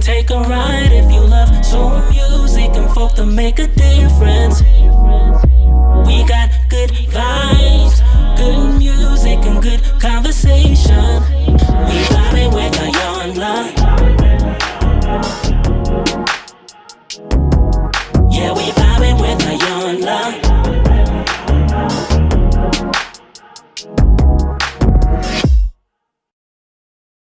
take a ride if you love soul music and folk to make a difference. We got good vibes, good music and good conversation. We vibing with Iyanla. Yeah, we vibing with Iyanla.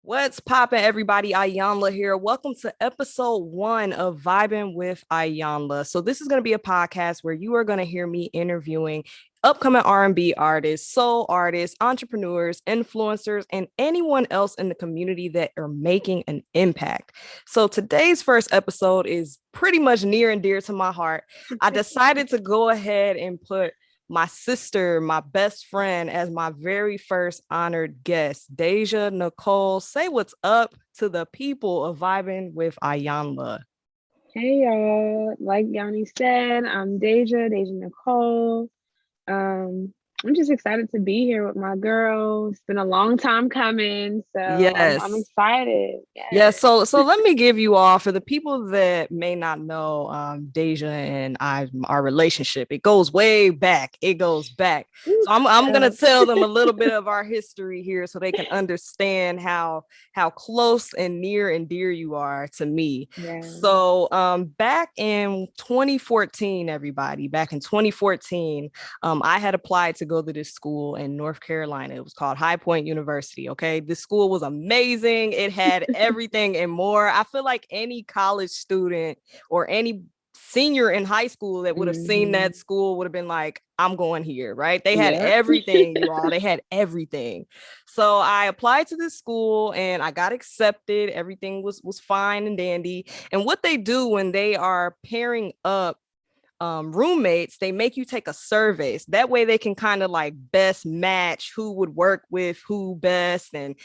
What's poppin', everybody? Iyanla here. Welcome to episode 1 of Vibin with Iyanla. So this is going to be a podcast where you are going to hear me interviewing upcoming R&B artists, soul artists, entrepreneurs, influencers, and anyone else in the community that are making an impact. So today's first episode is pretty much near and dear to my heart. I decided to go ahead and put my sister, my best friend, as my very first honored guest. Deja Nycole, say what's up to the people of Vibin with Iyanla. Hey y'all, like Yanni said, I'm Deja Nycole. I'm just excited to be here with my girl. It's been a long time coming, so Yes. I'm excited. Yeah, so let me give you all, for the people that may not know, Deja and our relationship, it goes way back. So I'm gonna tell them a little bit of our history here so they can understand how close and near and dear you are to me. Yeah. So back in 2014, everybody, I had applied to go to this school in North Carolina. It was called High Point University. Okay, this school was amazing. It had everything and more. I feel like any college student or any senior in high school that would have seen that school would have been like, I'm going here, right? They had everything, you all. They had everything. So I applied to this school and I got accepted. Everything was fine and dandy. And what they do when they are pairing up roommates, they make you take a survey. That way they can kind of like best match who would work with who best, and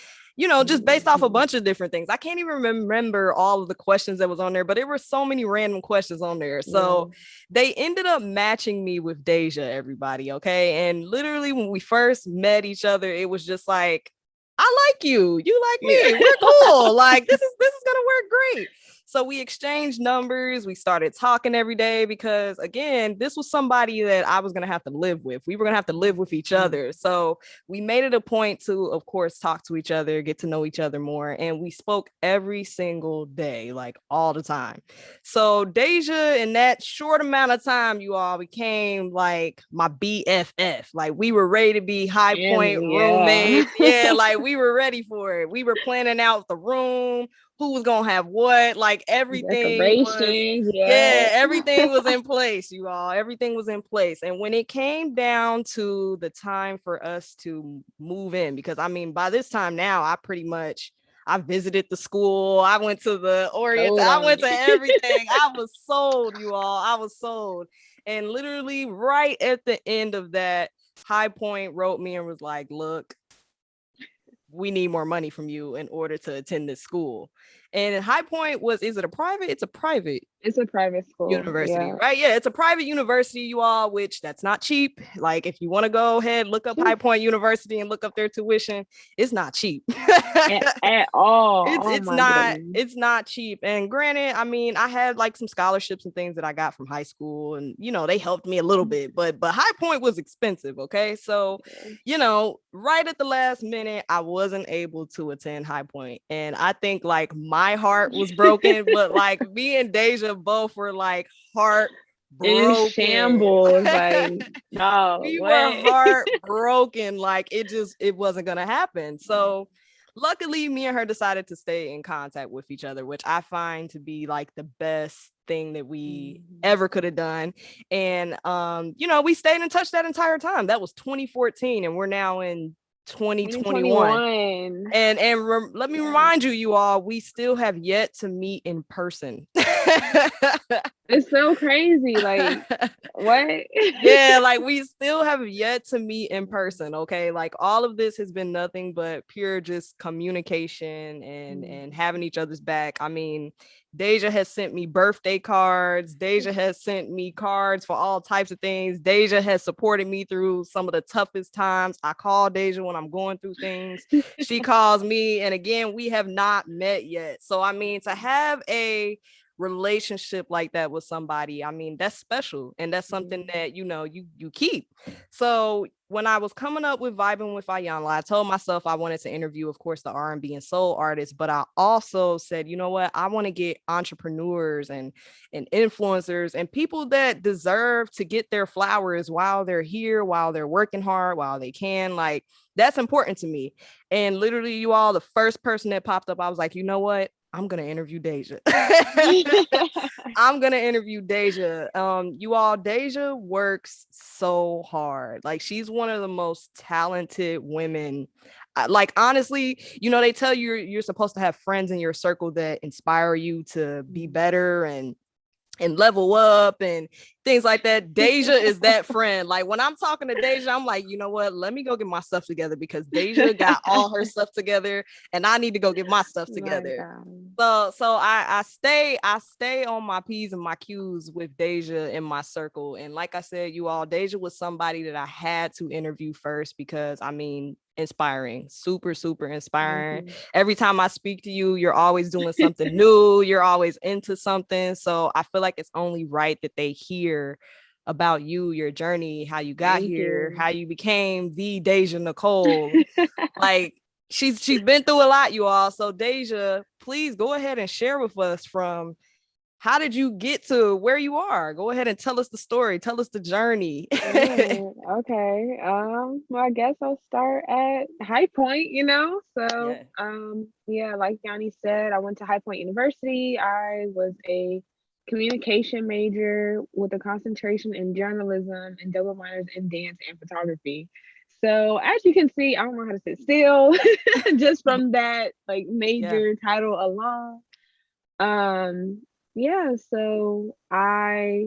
just based off a bunch of different things. I can't even remember all of the questions that was on there, but there were so many random questions on there. So they ended up matching me with Deja, everybody. Okay. And literally when we first met each other, it was just like, I like you, you like me, we're cool. Like this is gonna work great. So we exchanged numbers. We started talking every day because, again, this was somebody that I was going to have to live with. We were going to have to live with each other. So we made it a point to, of course, talk to each other, get to know each other more. And we spoke every single day, like all the time. So Deja, in that short amount of time, you all became like my BFF. Like we were ready to be High Point roommates. Yeah, like we were ready for it. We were planning out the room, who was gonna have what, like everything was, everything was in place, you all. Everything was in place. And when it came down to the time for us to move in, because I mean, by this time now, I visited the school, I went to the Orient, I went to everything. I was sold, you all. I was sold. And literally right at the end of that, High Point wrote me and was like, look, we need more money from you in order to attend this school. And High Point is it a private? It's a private school university, right? Yeah, it's a private university, you all, which that's not cheap. Like if you want to go ahead, look up High Point University and look up their tuition, it's not cheap at all. It's not cheap. And granted, I mean, I had like some scholarships and things that I got from high school, and they helped me a little bit, but High Point was expensive. Okay, so right at the last minute, I wasn't able to attend High Point, and I think like my heart was broken, but like me and Deja both were like heartbroken. In shambles, like no, we were heartbroken. Like it wasn't gonna happen. So luckily, me and her decided to stay in contact with each other, which I find to be like the best thing that we ever could have done. And we stayed in touch that entire time. That was 2014, and we're now in 2021. And let me remind you all, we still have yet to meet in person. It's so crazy. Like what? Yeah, like we still have yet to meet in person. Okay, like all of this has been nothing but pure just communication and having each other's back. I mean, Deja has sent me birthday cards. Deja has sent me cards for all types of things. Deja has supported me through some of the toughest times. I call Deja when I'm going through things, she calls me. And again, we have not met yet. So, I mean, to have a relationship like that with somebody, I mean, that's special. And that's something that, you know, you keep. So when I was coming up with Vibin with Iyanla, I told myself I wanted to interview, of course, the R&B and soul artists, but I also said, you know what, I want to get entrepreneurs and influencers and people that deserve to get their flowers while they're here, while they're working hard, while they can. Like, that's important to me. And literally, you all, the first person that popped up, I was like, you know what? I'm gonna interview Deja. I'm gonna interview Deja. You all, Deja works so hard. Like, she's one of the most talented women. Like, honestly, you know, they tell you you're supposed to have friends in your circle that inspire you to be better and level up and things like that. Deja is that friend. Like, when I'm talking to Deja, I'm like, you know what? Let me go get my stuff together, because Deja got all her stuff together and I need to go get my stuff together. So I stay on my P's and my Q's with Deja in my circle. And like I said, you all, Deja was somebody that I had to interview first because, I mean, inspiring, super inspiring. Every time I speak to you, you're always doing something new, you're always into something. So I feel like it's only right that they hear about you, your journey, how you got here, how you became the Deja Nycole. Like, she's been through a lot, you all. So Deja, please go ahead and share with us, from how did you get to where you are? Go ahead and tell us the story. Tell us the journey. Okay. Well, I guess I'll start at High Point, you know. So, yeah, like Yanni said, I went to High Point University. I was a communication major with a concentration in journalism and double minors in dance and photography. So, as you can see, I don't know how to sit still just from that like major title alone. Yeah, so I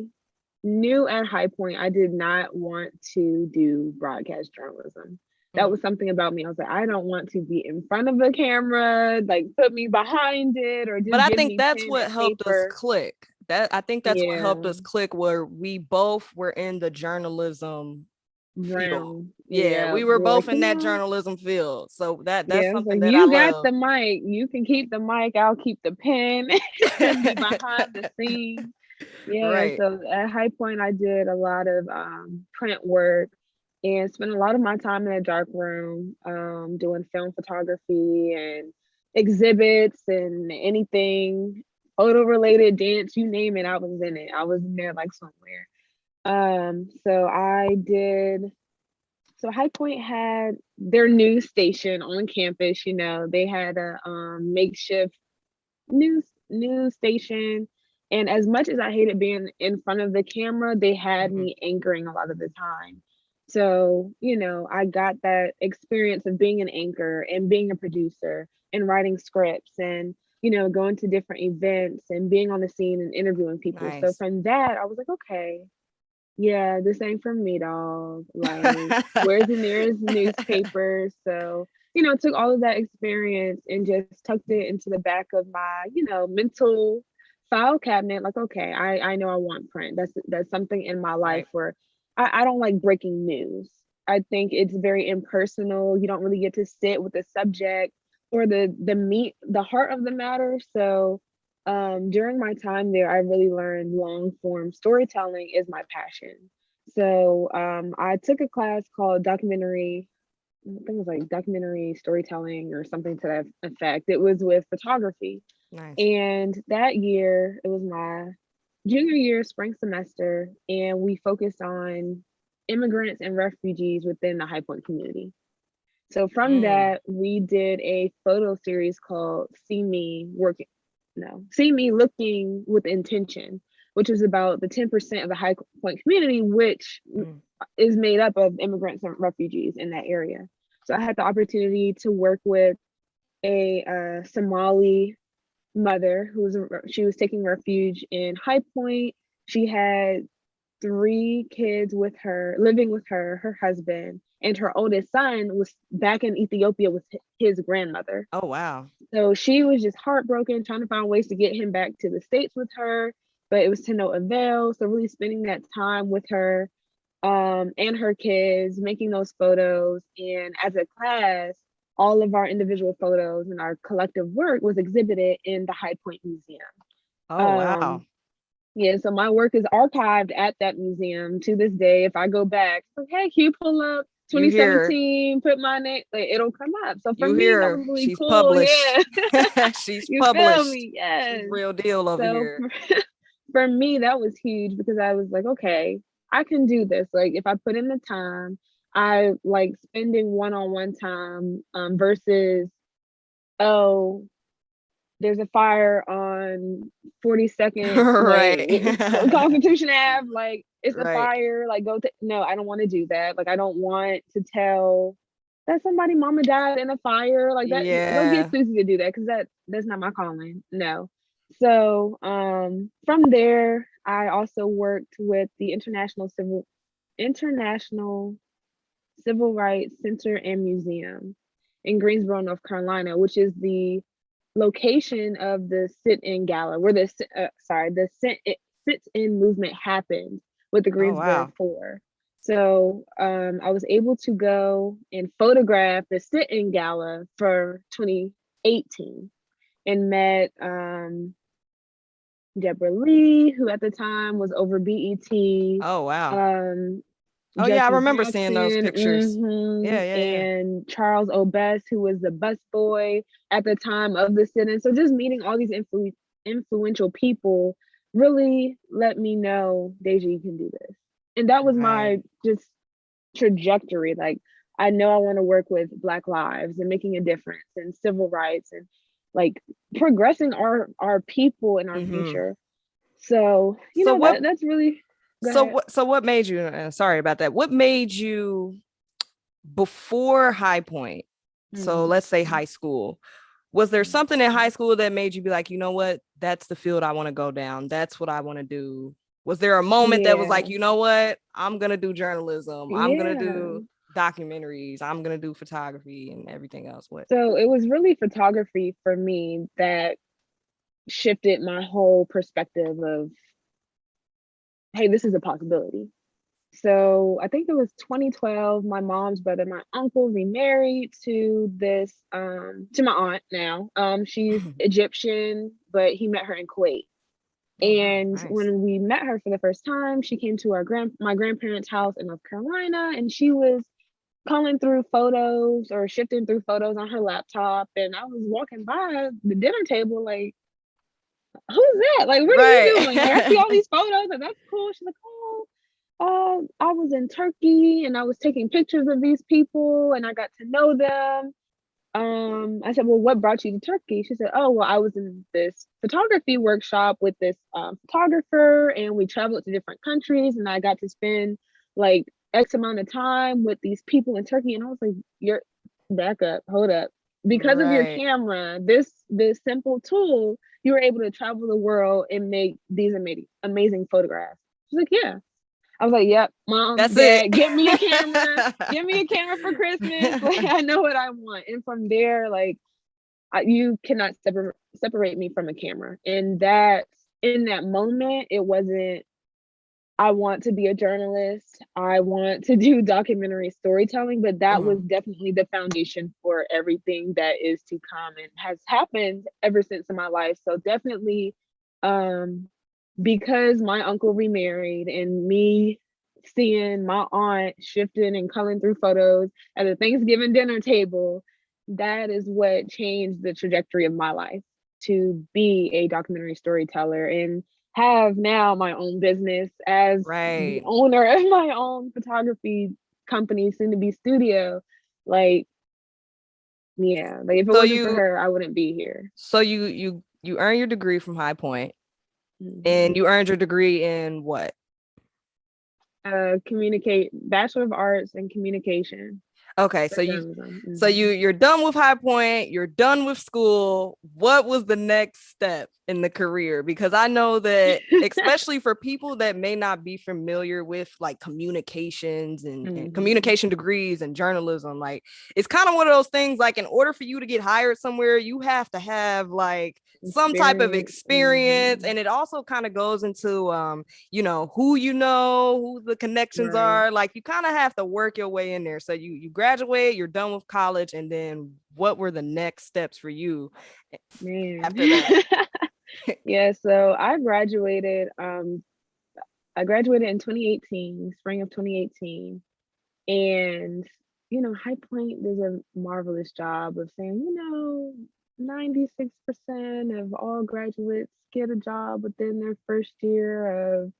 knew at High Point I did not want to do broadcast journalism. That was something about me. I was like, I don't want to be in front of the camera, like put me behind it, or just but I give think me that's pen what and helped us paper. click. I think that's what helped us click, where we both were in the journalism field. Yeah, we were both in that journalism field. So that's something like, that I you got love. the mic, you can keep the mic, I'll keep the pen and be behind the scenes. Yeah, Right. so at High Point, I did a lot of print work and spent a lot of my time in a dark room, doing film photography and exhibits and anything photo related, dance, you name it, I was in it. I was in there like somewhere. So I did. So High Point had their news station on campus. You know, they had a makeshift news station, and as much as I hated being in front of the camera, they had me anchoring a lot of the time. So, you know, I got that experience of being an anchor and being a producer and writing scripts and, you know, going to different events and being on the scene and interviewing people. So from that, I was like, okay, yeah, this ain't for me, dog. Like, where's the nearest newspaper? So, you know, took all of that experience and just tucked it into the back of my, you know, mental file cabinet. Like, okay, I know I want print. That's something in my life where I don't like breaking news. I think it's very impersonal. You don't really get to sit with the subject or the meat, the heart of the matter. So during my time there, I really learned long form storytelling is my passion. So I took a class called documentary, I think it was like documentary storytelling or something to that effect. It was with photography. And that year, it was my junior year, spring semester, and we focused on immigrants and refugees within the High Point community. So from that, we did a photo series called See Me Looking with Intention, which is about the 10% of the High Point community, which is made up of immigrants and refugees in that area. So I had the opportunity to work with a Somali mother she was taking refuge in High Point. She had 3 kids with her, living with her husband, and her oldest son was back in Ethiopia with his grandmother. Oh, wow. So she was just heartbroken, trying to find ways to get him back to the States with her, but it was to no avail. So really spending that time with her, and her kids, making those photos. And as a class, all of our individual photos and our collective work was exhibited in the High Point Museum. Oh, wow. Um, yeah, so my work is archived at that museum to this day. If I go back, like, hey, can you pull up You hear 2017, put my name, like, it'll come up. So for you me, that hear was really she's cool. published. Yeah. She's You feel published. me? She's Yes. real deal over So here. for me, that was huge because I was like, okay, I can do this. Like if I put in the time, I like spending one-on-one time versus, oh, there's a fire on 42nd, Right. like Constitution Ave, like it's a Right. fire, like go to, no, I don't want to do that. Like I don't want to tell that somebody mama died in a fire, like that. Go get Yeah. Susie to do that because that's not my calling. No. So from there, I also worked with the International Civil Rights Center and Museum in Greensboro, North Carolina, which is the location of the sit-in gala where the sit-in movement happened with the Oh, Greensboro wow. Four. So I was able to go and photograph the sit-in gala for 2018 and met Deborah Lee, who at the time was over BET, Oh, wow. um, Oh, yeah, I Jesse remember seeing those Jackson, pictures. Yeah, yeah, yeah. and Charles Obest, who was the bus boy at the time of the sit-in. So just meeting all these influential people really let me know, Deja, you can do this. And that was Right. my just trajectory. Like I know I want to work with Black lives and making a difference and civil rights and like progressing our people and our Mm-hmm. future. So, So what that's really, go so ahead. what so what made you sorry about that. What made you before High Point? So Mhm. let's say high school. Was there something in high school that made you be like, you know what? That's the field I want to go down. That's what I want to do. Was there a moment that was like, Yeah. you know what? I'm going to do journalism. I'm going to Yeah. do documentaries. I'm going to do photography and everything else. What? So it was really photography for me that shifted my whole perspective of, hey, this is a possibility. So I think it was 2012. My mom's brother, my uncle, remarried to to my aunt now. She's Egyptian, but he met her in Kuwait. Oh, wow. And Nice. when we met her for the first time, she came to my grandparents' house in North Carolina, and she was calling through photos or shifting through photos on her laptop. And I was walking by the dinner table, like, who's that? Like, what are you Right. doing? Like, I see all these photos, and that's cool. She's like, oh, I was in Turkey and I was taking pictures of these people and I got to know them. I said, well, what brought you to Turkey? She said, oh, well, I was in this photography workshop with this photographer and we traveled to different countries and I got to spend like X amount of time with these people in Turkey. And I was like, you're back up, hold up. Because of your Right. camera, this simple tool, you were able to travel the world and make these amazing photographs. She's like, yeah. I was like, yep, mom, That's it. dad, get me a camera. Give me a camera for Christmas. Like, I know what I want. And from there, like, you cannot separate me from a camera. And that, in that moment, it wasn't, I want to be a journalist. I want to do documentary storytelling, but that was Mhm. definitely the foundation for everything that is to come and has happened ever since in my life. So definitely, um, because my uncle remarried and me seeing my aunt shifting and culling through photos at the Thanksgiving dinner table, that is what changed the trajectory of my life to be a documentary storyteller and have now my own business as the Right. owner of my own photography company, soon to be studio. Like, yeah, like if it So wasn't for you her, I wouldn't be here. so you earn your degree from High Point Mhm. and you earned your degree in what? Communicate, Bachelor of Arts in Communication. Okay, for so journalism. you're done with High Point, you're done with school. What was the next step in the career? Because I know that especially for people that may not be familiar with like communications and communication degrees and journalism, like it's kind of one of those things like in order for you to get hired somewhere, you have to have like some type of experience. And it also kind of goes into who the connections are. Like you kind of have to work your way in there. So you graduate, you're done with college, and then what were the next steps for you after that? Yeah, so I graduated in 2018, spring of 2018. And High Point does a marvelous job of saying, 96% of all graduates get a job within their first year of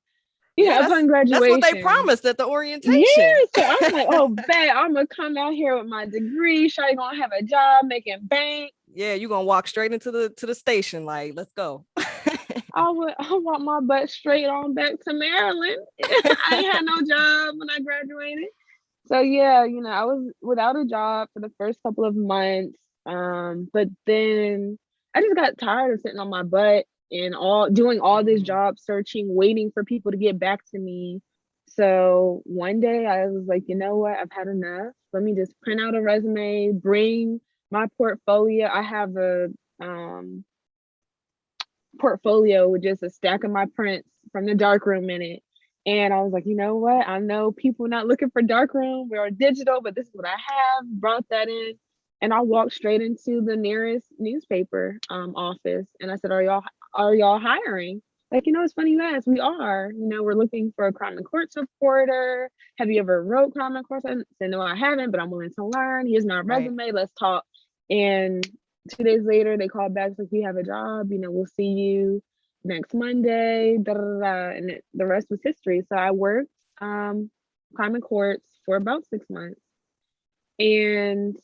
upon that's what they graduation. promised at the orientation. Yeah, so I'm like, oh, bet I'm gonna come out here with my degree. Shawty gonna have a job making bank. Yeah, you're gonna walk straight into the station. Like, let's go. I want my butt straight on back to Maryland. I ain't had no job when I graduated. So yeah, I was without a job for the first couple of months. But then I just got tired of sitting on my butt and doing all this job searching, waiting for people to get back to me. So one day I was like, you know what? I've had enough. Let me just print out a resume, bring my portfolio. I have a portfolio with just a stack of my prints from the darkroom in it. And I was like, you know what? I know people not looking for darkroom. We're digital, but this is what I have. Brought that in. And I walked straight into the nearest newspaper office. And I said, are y'all hiring? Like, it's funny you ask. We are. We're looking for a crime and courts reporter. Have you ever wrote crime and courts? I said, no, I haven't, but I'm willing to learn. Here's my resume. Let's talk. And 2 days later, they called back, like, you have a job, we'll see you next Monday, da, da, da, and the rest was history. So I worked crime and courts for about 6 months. And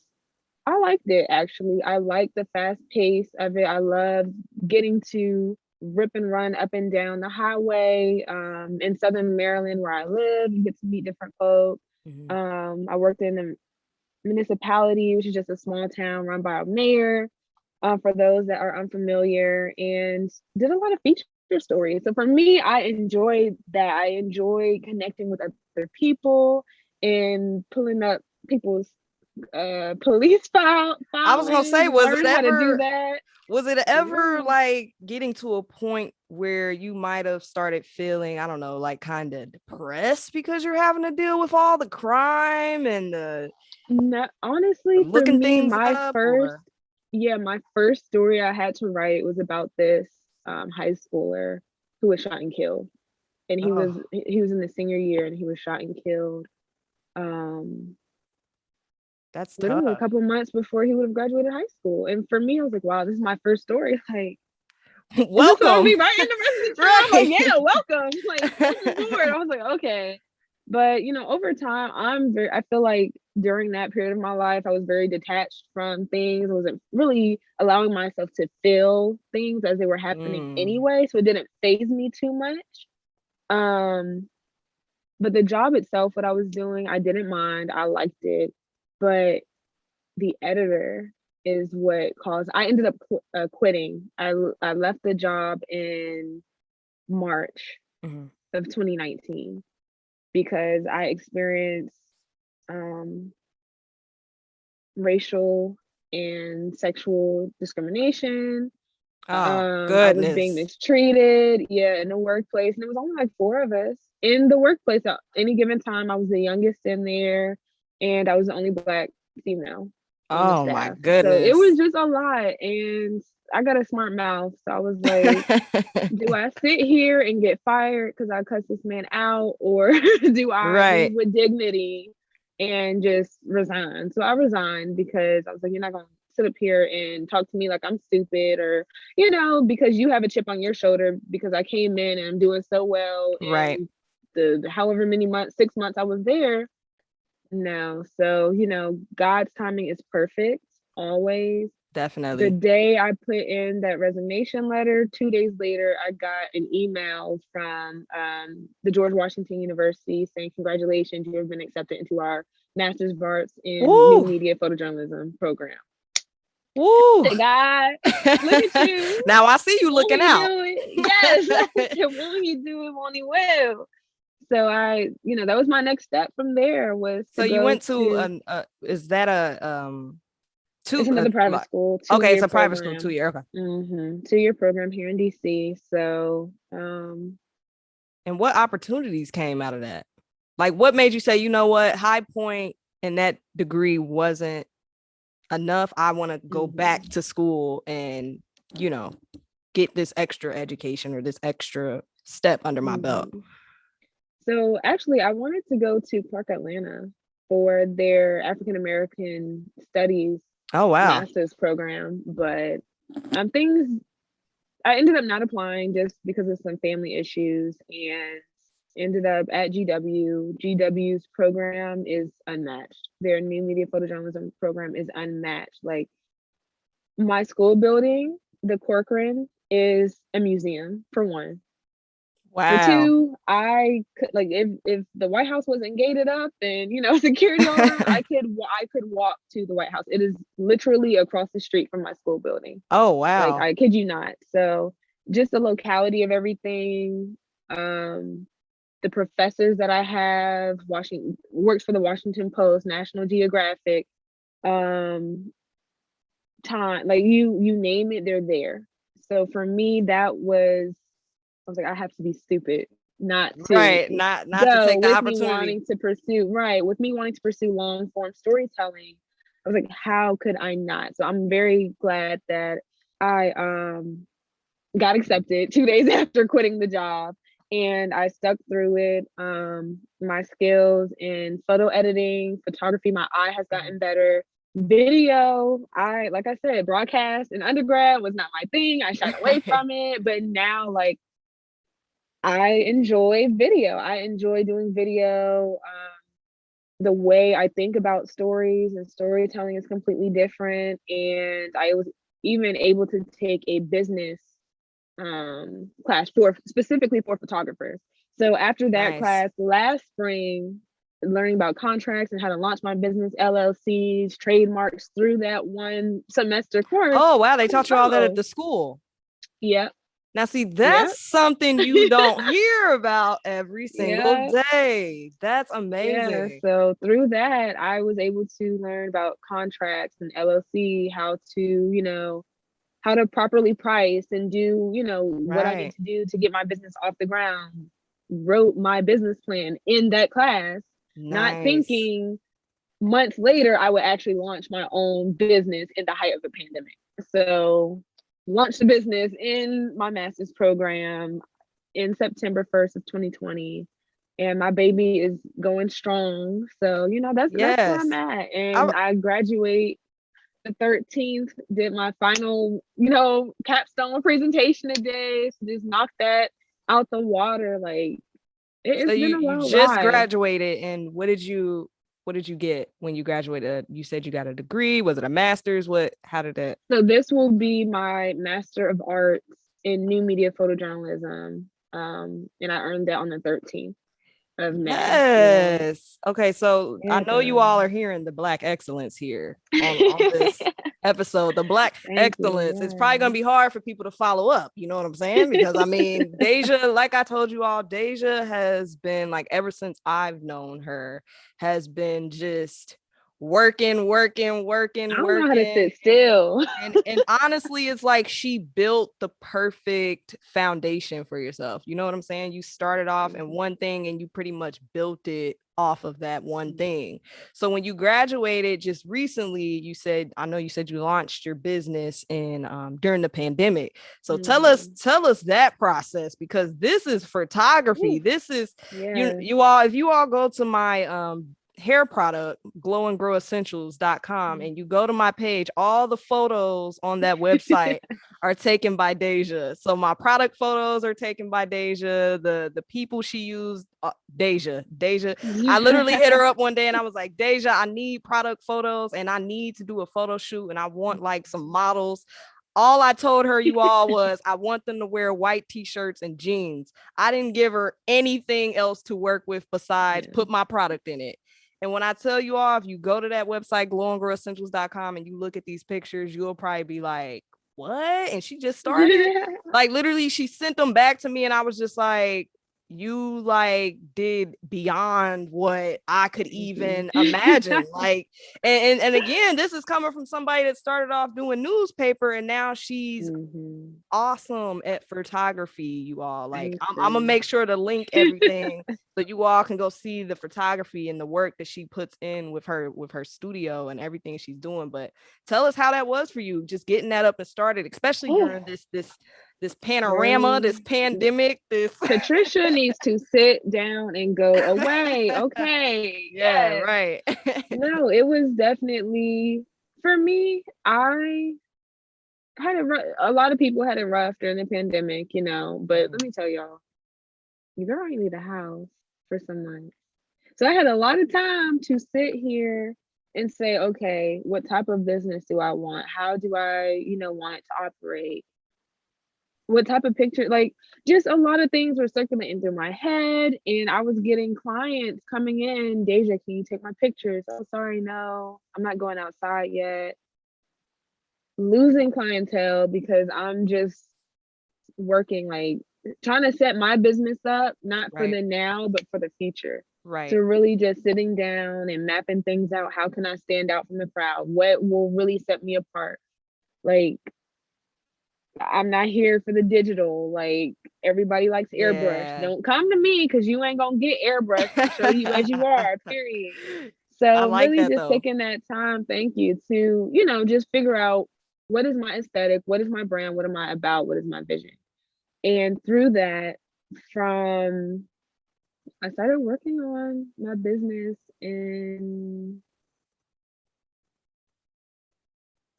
I liked it, actually. I liked the fast pace of it. I loved getting to rip and run up and down the highway in Southern Maryland where I live. You get to meet different folks. I worked in a municipality, which is just a small town run by a mayor, for those that are unfamiliar, and did a lot of feature stories. So for me, I enjoyed that. I enjoyed connecting with other people and pulling up people's police file. I was gonna say, was it ever Yeah. like getting to a point where you might have started feeling, I don't know, like kind of depressed because you're having to deal with all the crime and No, honestly, for looking me, things my up? first story I had to write was about this high schooler who was shot and killed. And he was in the senior year and he was shot and killed. That's literally tough. a couple months before he would have graduated high school. And for me, I was like, wow, this is my first story. Like, welcome. I'll be writing the rest of the time. Right. Like, yeah, welcome. Like, welcome aboard. I was like, okay. But over time, I feel like during that period of my life, I was very detached from things. I wasn't really allowing myself to feel things as they were happening anyway. So it didn't faze me too much. But the job itself, what I was doing, I didn't mind. I liked it. But the editor is what caused, I ended up quitting. I left the job in March of 2019 because I experienced racial and sexual discrimination. I was being mistreated, in the workplace. And it was only like 4 of us in the workplace at any given time. I was the youngest in there, and I was the only Black female on the staff. My goodness. So it was just a lot. And I got a smart mouth. So I was like, do I sit here and get fired because I cussed this man out, or do I leave with dignity and just resign? So I resigned because I was like, you're not going to sit up here and talk to me like I'm stupid, or, because you have a chip on your shoulder because I came in and I'm doing so well. Right. And the however many months, 6 months I was there. No. So, God's timing is perfect always. Definitely. The day I put in that resignation letter, 2 days later, I got an email from the George Washington University saying, congratulations, you have been accepted into our master's of arts in new Woo. media photojournalism program. Woo. God, look at you. Now I see you looking out. Yes. Won't he do it? Won't he will? So that was my next step from there was so you went to is that it's another private school. Okay, it's a program. private school, 2-year. Okay. 2-year program here in DC. So and what opportunities came out of that? Like, what made you say, you know what, High Point and that degree wasn't enough? I want to go back to school and, get this extra education or this extra step under my belt. So actually, I wanted to go to Clark Atlanta for their African American Studies master's program, but I ended up not applying just because of some family issues, and ended up at GW. GW's program is unmatched. Their new media photojournalism program is unmatched. Like, my school building, the Corcoran, is a museum, for one. Wow. For two, I could, like, if the White House wasn't gated up and security all around, I could walk to the White House. It is literally across the street from my school building. Oh wow! Like, I kid you not. So just the locality of everything, the professors that I have, works for the Washington Post, National Geographic, Time, like you name it, they're there. So for me, I was like, I have to be stupid not to not to take the opportunity. With me wanting to pursue long form storytelling. I was like, how could I not? So I'm very glad that I got accepted 2 days after quitting the job, and I stuck through it. My skills in photo editing, photography, my eye has gotten better. Video, like I said, broadcast in undergrad was not my thing. I shied away from it, but now, like, I enjoy video. I enjoy doing video. The way I think about stories and storytelling is completely different. And I was even able to take a business class specifically for photographers. So after that class last spring, learning about contracts and how to launch my business, LLCs, trademarks, through that one semester course. Oh wow, they taught you all that at the school. Yep. Now, see, that's something you don't hear about every single day. That's amazing. Yeah, so through that, I was able to learn about contracts and LLC, how to properly price and do, what I need to do to get my business off the ground. Wrote my business plan in that class, not thinking months later I would actually launch my own business in the height of the pandemic. So launched the business in my master's program in September 1st of 2020. And my baby is going strong. So, that's where I'm at. And I graduate the 13th, did my final, capstone presentation today. So just knocked that out the water. Like, it's been a wild ride. You just graduated, and what did you get when you graduated? You said you got a degree. Was it a master's? How did that? So this will be my Master of Arts in New Media Photojournalism. And I earned that on the 13th of May. Yes. Okay, so I know you all are hearing the Black excellence here on this episode. The Black excellence. It's probably going to be hard for people to follow up. You know what I'm saying? Because I mean, Deja, like I told you all, Deja has been, like, ever since I've known her, has been just working. I don't know how to sit still. and honestly, it's like she built the perfect foundation for yourself. You know what I'm saying? You started off in one thing and you pretty much built it off of that one thing. So when you graduated just recently, I know you said you launched your business during the pandemic. So tell us that process, because this is photography. This is you all, if you all go to my hair product, glowandgrowessentials.com, and you go to my page, all the photos on that website are taken by Deja. So my product photos are taken by Deja. The people she used, Deja. I literally hit her up one day and I was like, Deja, I need product photos and I need to do a photo shoot and I want like some models. All I told her, you all, was I want them to wear white t-shirts and jeans. I didn't give her anything else to work with besides put my product in it. And when I tell you all, if you go to that website, glowandgrowessentials.com, and you look at these pictures, you'll probably be like, what? And she just started. Like literally, she sent them back to me, and I was just like, you like did beyond what I could even imagine. Like, and again, this is coming from somebody that started off doing newspaper, and now she's awesome at photography, you all. Like, I'm gonna make sure to link everything so you all can go see the photography and the work that she puts in with her studio and everything she's doing. But tell us how that was for you, just getting that up and started, especially during this panorama, this pandemic, this Patricia needs to sit down and go away. Okay. Yeah, right. No, it was definitely, for me, I had a lot of people had it rough during the pandemic, you know, but let me tell y'all, you already need a house for some months. So I had a lot of time to sit here and say, okay, what type of business do I want? How do I, want it to operate? What type of picture, like just a lot of things were circulating through my head, and I was getting clients coming in. Deja, can you take my pictures? Oh, sorry, no, I'm not going outside yet. Losing clientele because I'm just working, like trying to set my business up, not for the now, but for the future. Right. So really just sitting down and mapping things out. How can I stand out from the crowd? What will really set me apart? Like, I'm not here for the digital. Like, everybody likes airbrush. Don't come to me because you ain't gonna get airbrush. I'll show you as you are, period. So like really just taking that time, thank you, to, just figure out what is my aesthetic, what is my brand, what am I about, what is my vision. And through that, I started working on my business in,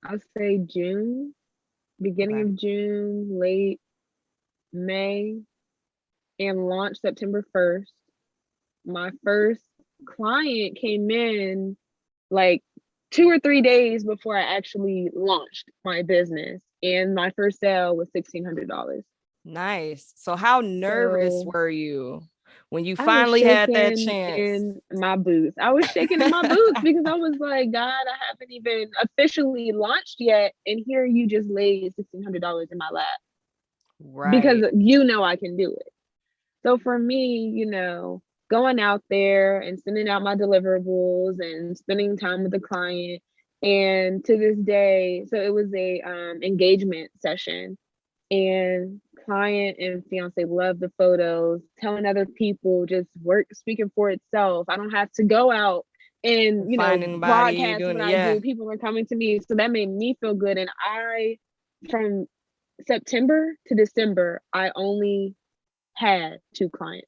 I'll say June. Beginning of June, late May, and launched September 1st. My first client came in like 2 or 3 days before I actually launched my business, and my first sale was $1,600. Nice. So how nervous were you when you finally had that chance? In my boots. I was shaking in my boots because I was like, God, I haven't even officially launched yet, and here you just laid $1,600 in my lap. Right. Because I can do it. So for me, going out there and sending out my deliverables and spending time with the client, and to this day, so it was a engagement session, and client and fiance love the photos, telling other people, just work speaking for itself. I don't have to go out and broadcast what I do. People are coming to me, so that made me feel good. And from September to December, I only had 2 clients.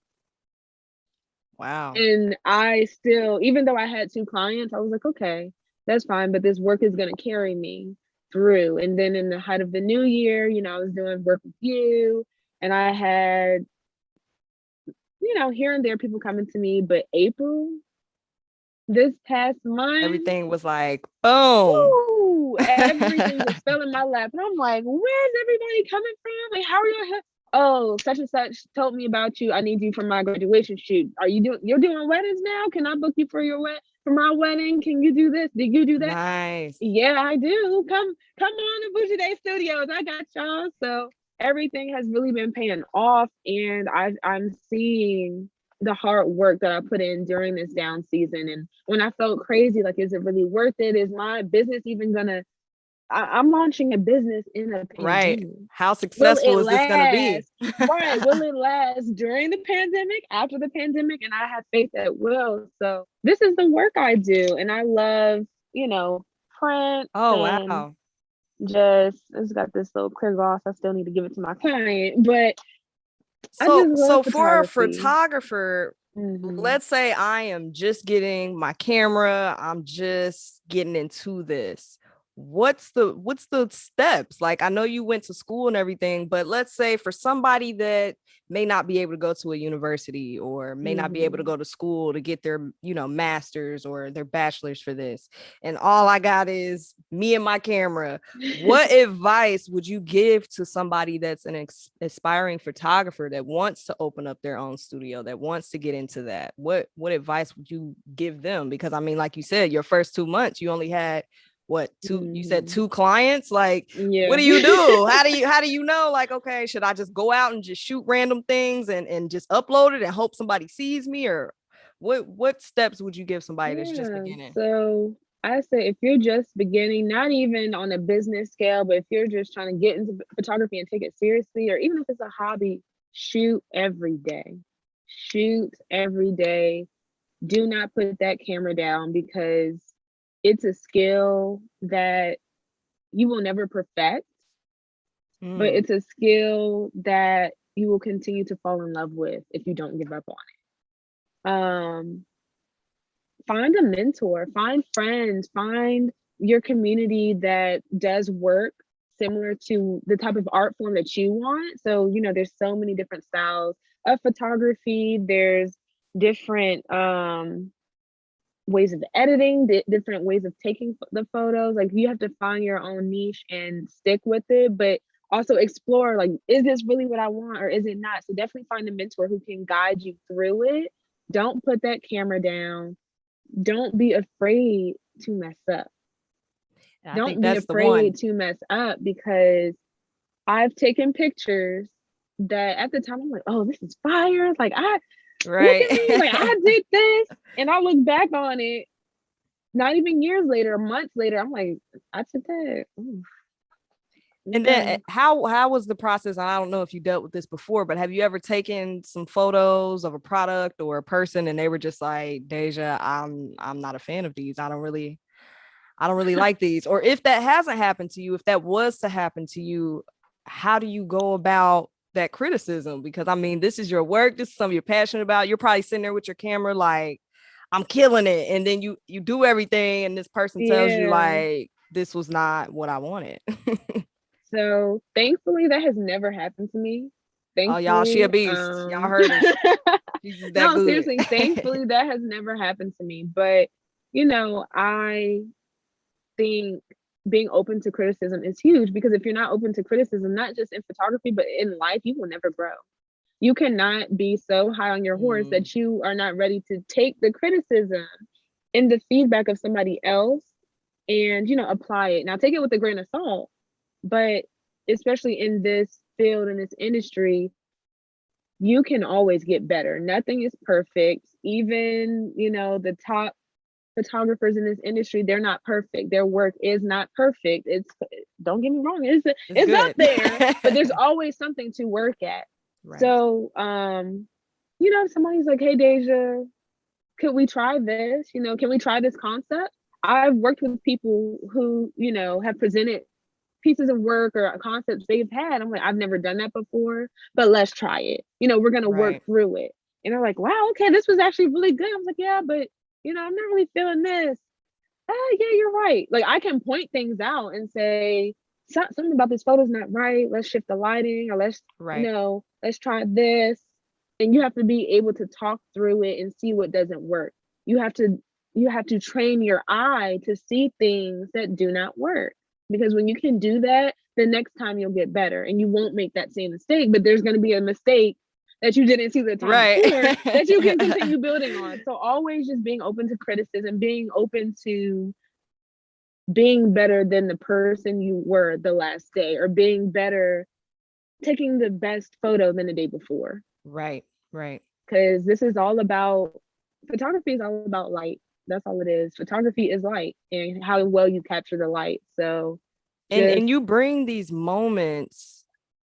Wow. And I still, even though I had 2 clients, I was like, okay, that's fine, but this work is going to carry me through. And then in the height of the new year, I was doing work with you, and I had, here and there people coming to me. But April, this past month, everything was like, boom. Everything just fell in my lap. And I'm like, where's everybody coming from? Like, how are you? Oh, such and such told me about you. I need you for my graduation shoot. You're doing weddings now? Can I book you for my wedding? Can you do this? Did you do that? Nice. Yeah, I do. Come on to Vuja De Studios. I got y'all. So everything has really been paying off, and I'm seeing the hard work that I put in during this down season. And when I felt crazy, like, is it really worth it? Is my business even gonna? I'm launching a business in a pandemic. Right. How successful is this going to be? Right. Will it last during the pandemic, after the pandemic? And I have faith that it will. So this is the work I do. And I love, print. Oh, wow. It's got this little clear gloss. I still need to give it to my client. But so for a photographer, let's say I am just getting my camera, I'm just getting into this. what's the steps? Like, I know you went to school and everything, but let's say for somebody that may not be able to go to a university or may not be able to Mhm. go to school to get their, masters or their bachelors for this, and all I got is me and my camera, what advice would you give to somebody that's an aspiring photographer that wants to open up their own studio, that wants to get into that? What advice would you give them? Because I mean, like you said, your first 2 months you only had what, two, you said Mhm. 2 clients. Like, what Yeah. do you do? How do you know, like, okay, should I just go out and just shoot random things and just upload it and hope somebody sees me? Or what steps would you give somebody that's just Yeah. beginning? So I say if you're just beginning, not even on a business scale, but if you're just trying to get into photography and take it seriously, or even if it's a hobby, shoot every day. Shoot every day. Do not put that camera down because it's a skill that you will never perfect, but Mm, it's a skill that you will continue to fall in love with if you don't give up on it. Find a mentor, find friends, find your community that does work similar to the type of art form that you want. So, there's so many different styles of photography. There's different ways of editing, different ways of taking the photos. Like, you have to find your own niche and stick with it, but also explore, like, is this really what I want or is it not? So definitely find a mentor who can guide you through it. Don't put that camera down. Don't be afraid to mess up. and I think Don't be that's the one. afraid to mess up, because I've taken pictures that at the time I'm like, oh, this is fire. Like, look Right. at me, like I did this. And I look back on it, not even years later, months later, I'm like, I took that. Ooh, And then okay. how was the process? I don't know if you dealt with this before, but have you ever taken some photos of a product or a person and they were just like, Deja, I'm not a fan of these. I don't really like these. Or if that hasn't happened to you, if that was to happen to you, how do you go about that criticism? Because I mean, this is your work, this is something you're passionate about. You're probably sitting there with your camera like, I'm killing it. And then you do everything and this person tells you Yeah. like, this was not what I wanted. So thankfully that has never happened to me. Oh, y'all, she a Thankfully. beast. Y'all heard her. She's just that No, good. seriously, thankfully that has never happened to me. But I think being open to criticism is huge, because if you're not open to criticism, not just in photography, but in life, you will never grow. You cannot be so high on your horse Mm, that you are not ready to take the criticism and the feedback of somebody else and, apply it. Now, take it with a grain of salt, but especially in this field, in this industry, you can always get better. Nothing is perfect. Even, the top photographers in this industry, they're not perfect. Their work is not perfect. It's, don't get me wrong, it's it's up good. there, but there's always something to work at. Right. So, if somebody's like, "Hey, Deja, could we try this? Can we try this concept?" I've worked with people who, have presented pieces of work or concepts they've had. I'm like, I've never done that before, but let's try it. We're gonna work Right. through it. And they're like, wow, okay, this was actually really good. I was like, yeah, but I'm not really feeling this. Yeah, you're right. Like, I can point things out and say, something about this photo's not right. Let's shift the lighting, or Right. let's try this. And you have to be able to talk through it and see what doesn't work. You have to train your eye to see things that do not work. Because when you can do that, the next time you'll get better and you won't make that same mistake. But there's going to be a mistake that you didn't see the time Right. before that you can continue building on. So always just being open to criticism, being open to being better than the person you were the last day, or being better, taking the best photo than the day before. Right. Right. Because this is all about, photography is all about light. That's all it is. Photography is light and how well you capture the light. So And just, you bring these moments,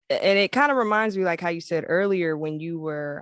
and it kind of reminds me like how you said earlier when you were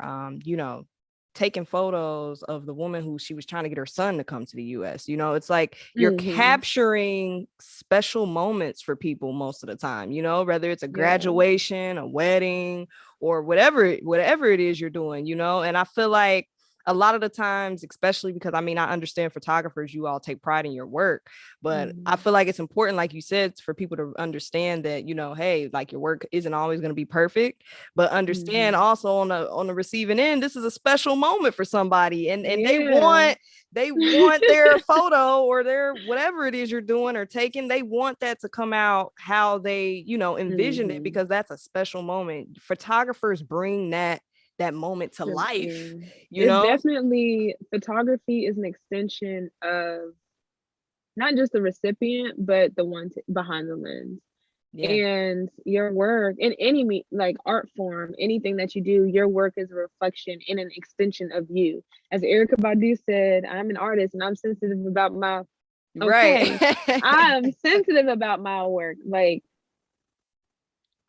taking photos of the woman who she was trying to get her son to come to the US. It's like you're mm-hmm, capturing special moments for people most of the time, whether it's a yeah. graduation, a wedding, or whatever it is you're doing, and I feel like a lot of the times, especially because I mean, I understand photographers, you all take pride in your work, but I feel like it's important, like you said, for people to understand that, you know, hey, like your work isn't always going to be perfect, but understand also on the receiving end, this is a special moment for somebody, and they want their photo or their whatever it is you're doing or taking, they want that to come out how they, you know, envisioned it, because that's a special moment. Photographers bring that moment to life, you It know. definitely, photography is an extension of not just the recipient, but the one behind the lens. Yeah. And your work in any like art form, anything that you do, your work is a reflection and an extension of you. As Erykah Badu said, I'm an artist and I'm sensitive about my, okay, Right. I'm sensitive about my work. Like,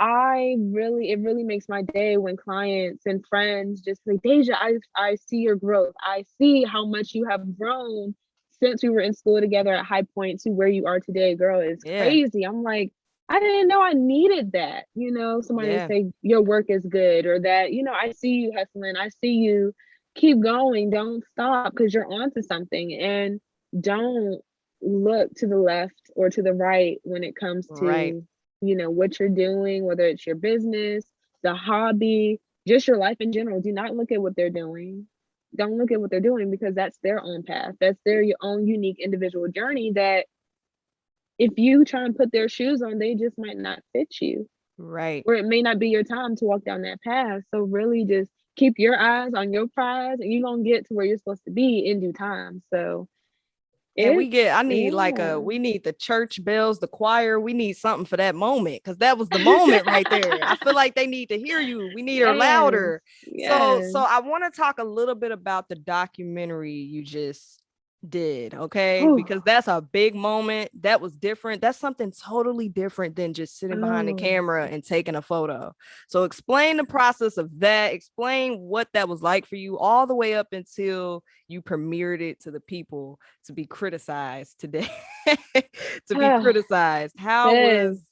it really makes my day when clients and friends just say, Deja, I see your growth. I see how much you have grown since we were in school together at High Point to where you are today. Girl, it's Yeah. crazy. I'm like, I didn't know I needed that. You know, somebody to say your work is good, or that, you know, I see you hustling. I see you, keep going. Don't stop, because you're onto something. And don't look to the left or to the right when it comes Right. to, you know, what you're doing, whether it's your business, the hobby, just your life in general. Do not look at what they're doing. Don't look at what they're doing, because that's their own path. That's their own unique individual journey that if you try and put their shoes on, they just might not fit you. Right. Or it may not be your time to walk down that path. So really just keep your eyes on your prize, and you're gonna get to where you're supposed to be in due time. So And it's, I need like yeah. we need the church bells, the choir. We need something for that moment, because that was the moment right there. I feel like they need to hear you. We need her Yes. louder. Yes. So I want to talk a little bit about the documentary you just did, okay? Whew. Because that's a big moment. That was different. That's something totally different than just sitting behind the Oh. camera and taking a photo. So explain the process of that. Explain what that was like for you all the way up until you premiered it to the people to be criticized today. To be criticized. Sis.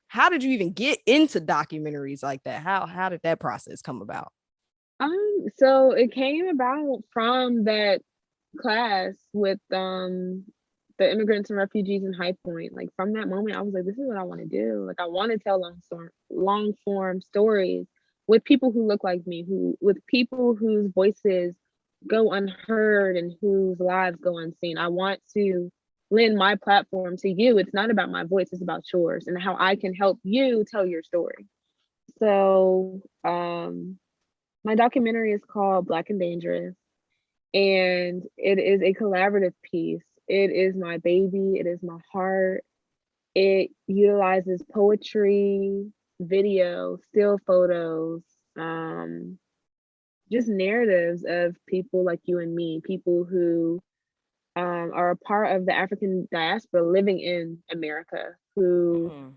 How did you even get into documentaries like that? How did that process come about? So it came about from that class with the immigrants and refugees in High Point. Like, from that moment, I was like, this is what I want to do. Like, I want to tell long form stories with people who look like me, who with people whose voices go unheard and whose lives go unseen. I want to lend my platform to you. It's not about my voice, it's about yours and how I can help you tell your story. So my documentary is called Black and Dangerous, and it is a collaborative piece. It is my baby, it is my heart. It utilizes poetry, video, still photos, just narratives of people like you and me, people who are a part of the African diaspora living in America, who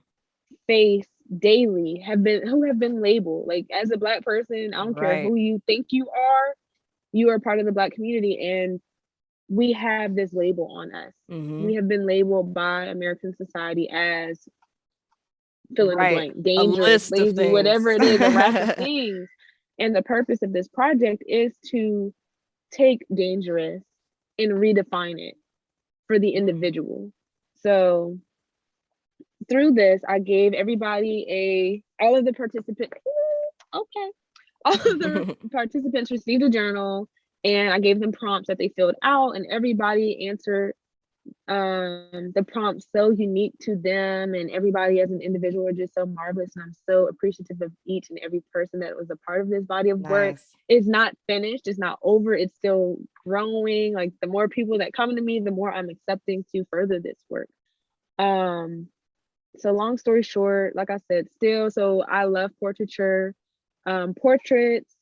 face daily who have been labeled. Like, as a Black person, I don't care Right. who you think you are part of the Black community, and we have this label on us. We have been labeled by American society as fill in the Right. blank, A dangerous, list of lazy, whatever things. it is, a rack of things. And the purpose of this project is to take dangerous and redefine it for the individual. So through this, I gave everybody all of the participants, okay, all of the participants received a journal, and I gave them prompts that they filled out, and everybody answered the prompts so unique to them, and everybody as an individual are just so marvelous, and I'm so appreciative of each and every person that was a part of this body of work. Nice. It's not finished, it's not over, it's still growing. Like, the more people that come to me, the more I'm accepting to further this work. So long story short, like I said, so I love portraiture, portraits.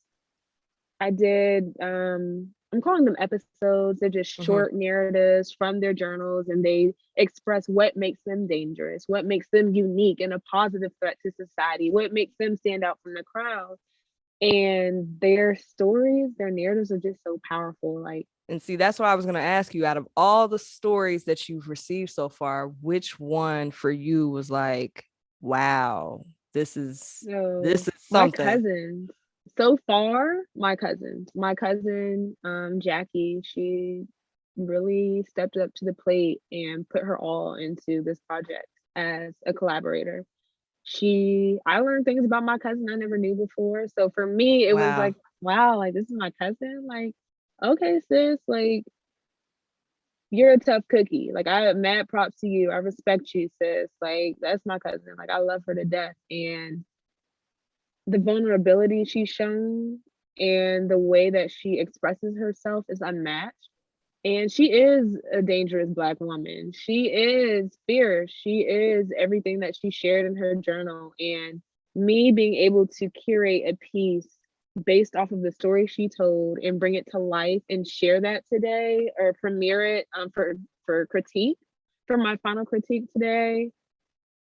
I did, I'm calling them episodes. They're just short narratives from their journals, and they express what makes them dangerous, what makes them unique and a positive threat to society, what makes them stand out from the crowd. And their stories, their narratives are just so powerful. Like, and see, that's why I was going to ask you, out of all the stories that you've received so far, which one for you was like, wow, this is so something. my cousins. So far, my cousin, Jackie, she really stepped up to the plate and put her all into this project as a collaborator. I learned things about my cousin I never knew before. So for me, it was Wow. like, wow, like this is my cousin. Like, okay, sis, like you're a tough cookie. Like I mad props to you. I respect you, sis. Like that's my cousin. Like I love her to death. And the vulnerability she's shown and the way that she expresses herself is unmatched. And she is a dangerous Black woman. She is fierce. She is everything that she shared in her journal. And me being able to curate a piece based off of the story she told and bring it to life and share that today or premiere it for critique, for my final critique today,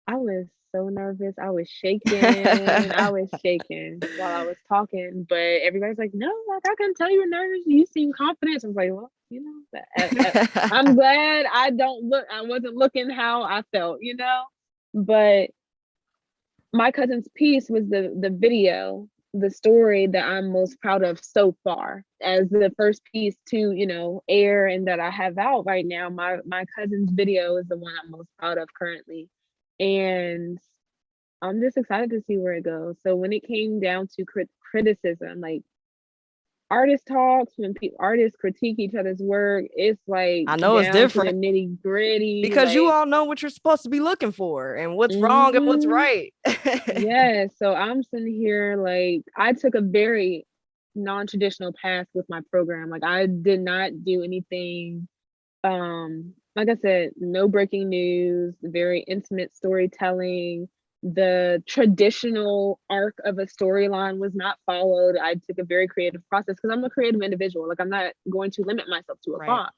I was so nervous. I was shaking. I was shaking while I was talking, but everybody's like, "No, like I can tell you were nervous. You seem confident." I was like, "Well, I'm glad I wasn't looking how I felt, you know." But my cousin's piece was the video, the story that I'm most proud of so far as the first piece to, air and that I have out right now. My cousin's video is the one I'm most proud of currently. And I'm just excited to see where it goes. So when it came down to criticism, like artist talks, when artists critique each other's work, it's like I know it's down to the different nitty gritty. because you Like, all know what you're supposed to be looking for and what's wrong and what's mhm. right. Yeah, so I'm sitting here like I took a very non-traditional path with my program. Like I did not do anything like I said, no breaking news, very intimate storytelling. The traditional arc of a storyline was not followed. I took a very creative process because I'm a creative individual. Like I'm not going to limit myself to a Right. box.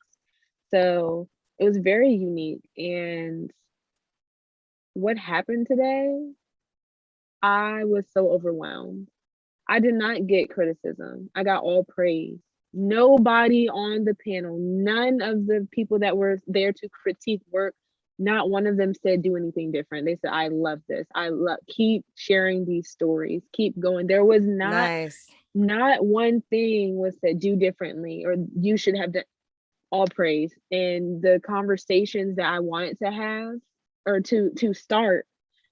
So it was very unique. And what happened today, I was so overwhelmed. I did not get criticism. I got all praise. Nobody on the panel, none of the people that were there to critique work, not one of them said do anything different. They said, I love this. I love keep sharing these stories. Keep going. There was Nice. not one thing was said do differently or you should have done. All praise. And the conversations that I wanted to have or to start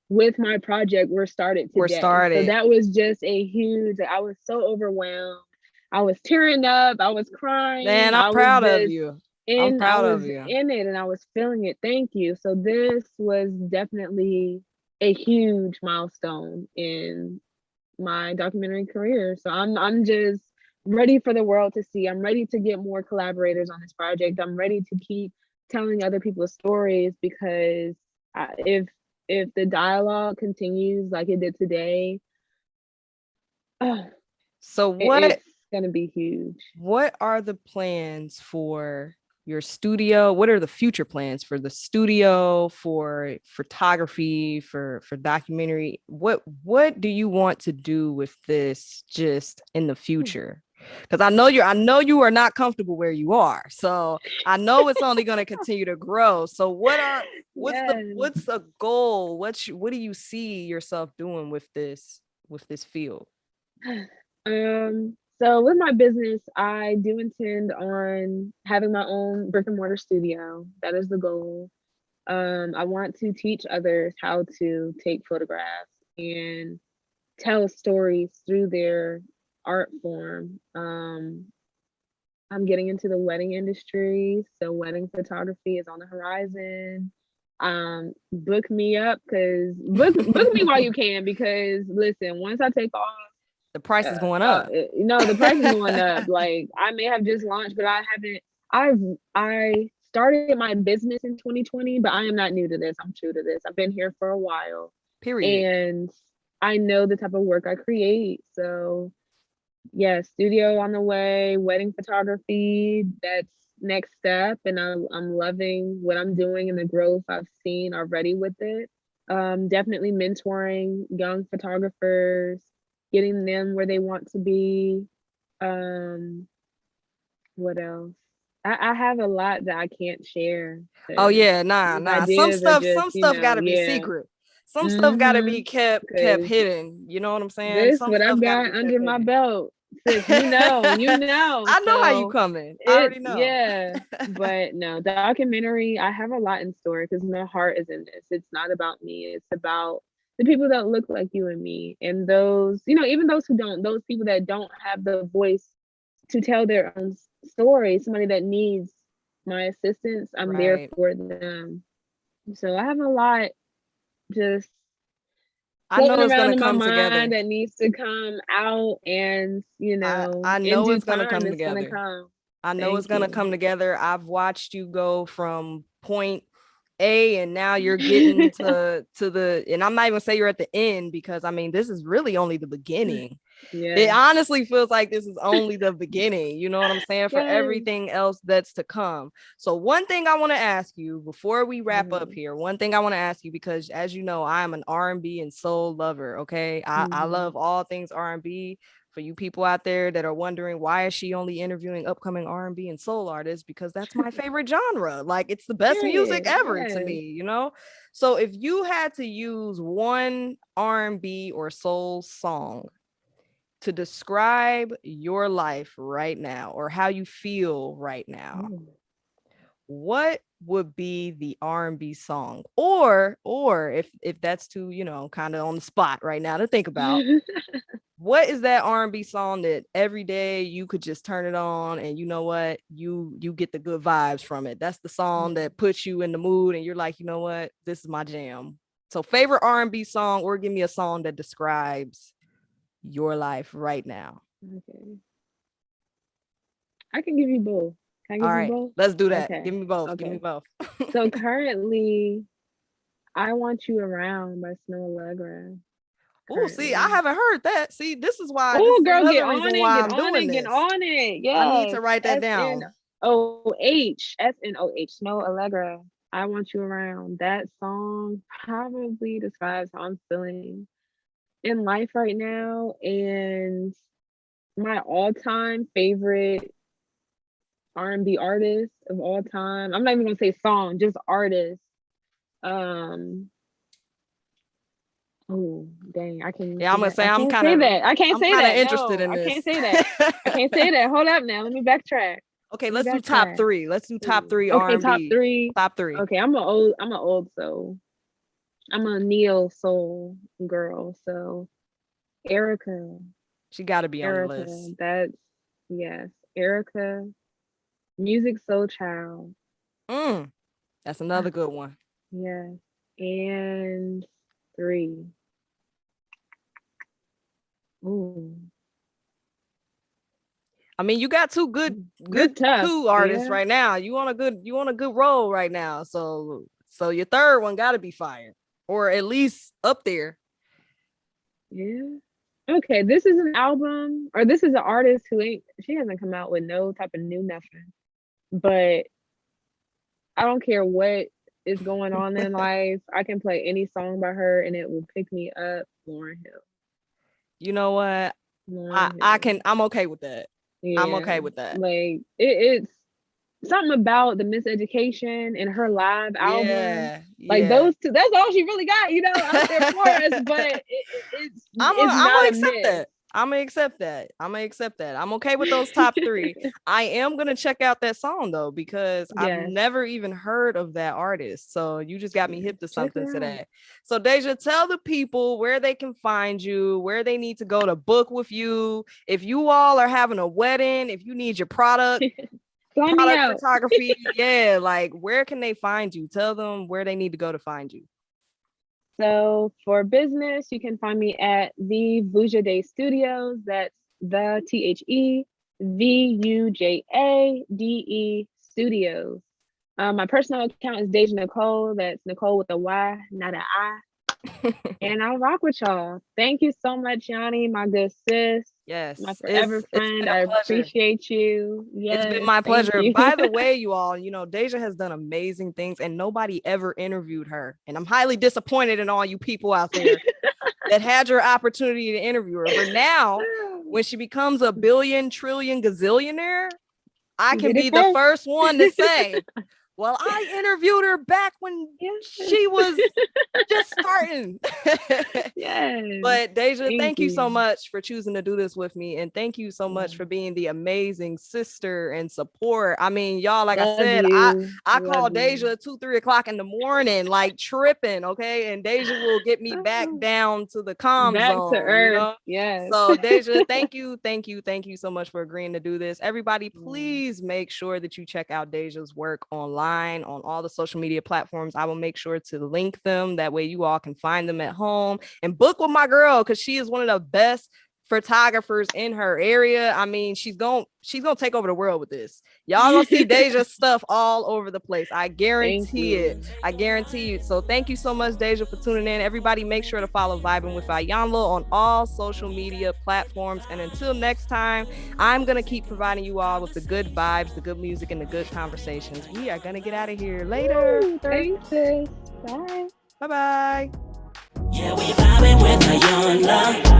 with my project were started We're today. So started. that was just a huge, I was so overwhelmed. I was tearing up, I was crying, Man, I'm I was proud of just you. I'm in, I proud was of you. in it and I was feeling it. Thank you. So this was definitely a huge milestone in my documentary career. So I'm just ready for the world to see. I'm ready to get more collaborators on this project. I'm ready to keep telling other people's stories because if the dialogue continues like it did today, oh, So it's gonna be huge. what are the plans for your studio? What are the future plans for the studio, for photography, for documentary? What do you want to do with this just in the future? Because I know you are not comfortable where you are. So I know it's only going to continue to grow. So Yes. what's the goal? What do you see yourself doing with this field? So with my business, I do intend on having my own brick and mortar studio. That is the goal. I want to teach others how to take photographs and tell stories through their art form. I'm getting into the wedding industry, so wedding photography is on the horizon. Book me up because book me while you can because listen, once I take off, The price is going up. the price is going up. Like I may have just launched, but I haven't. I started my business in 2020, but I am not new to this. I'm true to this. I've been here for a while, Period. and I know the type of work I create. So yeah, studio on the way, wedding photography, that's next step. And I'm loving what I'm doing and the growth I've seen already with it. Definitely mentoring young photographers, getting them where they want to be. Um, what else? I have a lot that I can't share Oh because yeah, these nah. ideas are just, Some stuff gotta be yeah. secret. some stuff got to be Mm-hmm. kept Because hidden. You know what I'm saying? this Some what stuff I've got to got be kept under my hidden. belt. Sis, you know. I know how you So coming. I it's already know. yeah. But no, documentary, I have a lot in store because my heart is in this. It's not about me. It's about the people that look like you and me. And those, even those who don't, those people that don't have the voice to tell their own story, somebody that needs my assistance, I'm there Right. for them. So I have a lot just I know floating it's around gonna in my come mind together. that needs to come out, and I in know due it's gonna time come it's gonna together. come. I know it's Thank gonna you. come together. I've watched you go from point A and now you're getting to the, and I'm not even say you're at the end, because I mean this is really only the beginning. It Yeah. honestly feels like this is only the beginning. You know what I'm saying? For Yes. everything else that's to come. So one thing I want to ask you before we wrap up Mhm. here, one thing I want to ask you, because as you know, I am an R&B and soul lover. Okay. I Mhm. love all things R&B. For you people out there that are wondering why is she only interviewing upcoming R&B and soul artists, because that's my favorite genre. Like, it's the best music Period. ever to Yes. me, you know? So if you had to use one R&B or soul song to describe your life right now or how you feel right now, Ooh. what would be the R&B song? Or if that's too, kind of on the spot right now to think about, what is that R&B song that every day you could just turn it on and you know what, you get the good vibes from it? That's the song that puts you in the mood and you're like, you know what, this is my jam. So favorite R&B song, or give me a song that describes your life right now. Okay. I can give you both. Can I All give you right, both? let's do that. Okay. Give me both. Give me Okay. both. So currently, I Want You Around by Snow Allegra. Oh, see, I Currently. haven't heard that. See, this Oh, is girl, get another on reason it, why get I'm on doing it, get this. on it. I need Yes. to write that down. SNOH, Snow Allegra. I Want You Around. That song probably describes how I'm feeling in life right now. And my all-time favorite R&B artist of all time. I'm not even gonna say song, just artist. Um, oh dang, I can't even Yeah, I'm say gonna that. say I can't say that. I can't I'm say kind of that. interested No, in I this. can't say that. I can't say that. Hold up now. Let me backtrack. Okay, Let me let's do top backtrack. three. Let's do top Ooh. three Okay, top R&B. three. Top three. Okay, I'm an old soul. I'm a neo soul girl. So Erica, She got to be on the Erica, list. that's yes, Erica, Music Soul Child. Mm, that's another good one. Yes. And three. Ooh. I mean, you got two good This tough. two artists Yeah. right now. You on a good roll right now. So your third one got to be fire, or at least up there. Yeah. Okay. This is an album, or this is an artist who ain't she hasn't come out with no type of new nothing. But I don't care what is going on in life. I can play any song by her and it will pick me up. Lauren Hill. You know what? Lauren Hill. I'm okay with that. I'm Yeah. okay with that. Like it's something about the miseducation and her live album. Yeah, Like yeah. those two, that's all she really got, out there for us. But it's I'm gonna not a accept miss. that. I'm gonna accept that. I'm gonna accept that. I'm okay with those top three. I am gonna check out that song though, because I've Yes, never even heard of that artist. So you just got me yes. hip to Check something her out. today. So Deja, tell the people where they can find you, where they need to go to book with you. If you all are having a wedding, if you need your Fly me product out. photography, yeah, like where can they find you? Tell them where they need to go to find you. So for business, you can find me at the Vuja De Studios. That's the TheVujade Studios. My personal account is Deja Nycole. That's Nicole with a Y, not an I. And I'll rock with y'all. Thank you so much, Yanni, my good sis, my Yes, forever it's friend. been a I pleasure. appreciate you. It's been Yes, my thank pleasure. you. By the way, you all, Deja has done amazing things and nobody ever interviewed her. And I'm highly disappointed in all you people out there that had your opportunity to interview her. But now, when she becomes a billion, trillion, gazillionaire, I You can did it be the first. first one to say, Well, I interviewed her back when Yes. she was just starting. Yes. But Deja, thank you so you. much for choosing to do this with me. And thank you so much for being the amazing sister and support. I mean, y'all, like I Love said, you. I Love call you. Deja 2-3 o'clock in the morning, like tripping, okay? And Deja will get me back down to the calm Back zone, to earth. you know? Yes. So Deja, thank you so much for agreeing to do this. Everybody, please make sure that you check out Deja's work online on all the social media platforms. I will make sure to link them. That way you all can find them at home and book with my girl, because she is one of the best photographers in her area. I mean, she's gonna take over the world with this. Y'all gonna see Deja's stuff all over the place. I guarantee it. I guarantee you. So thank you so much, Deja, for tuning in. Everybody, make sure to follow Vibin with Iyanla on all social media platforms. And until next time, I'm gonna keep providing you all with the good vibes, the good music, and the good conversations. We are gonna get out of here later. Thanks, sis. Bye. Yeah, we vibing with Iyanla.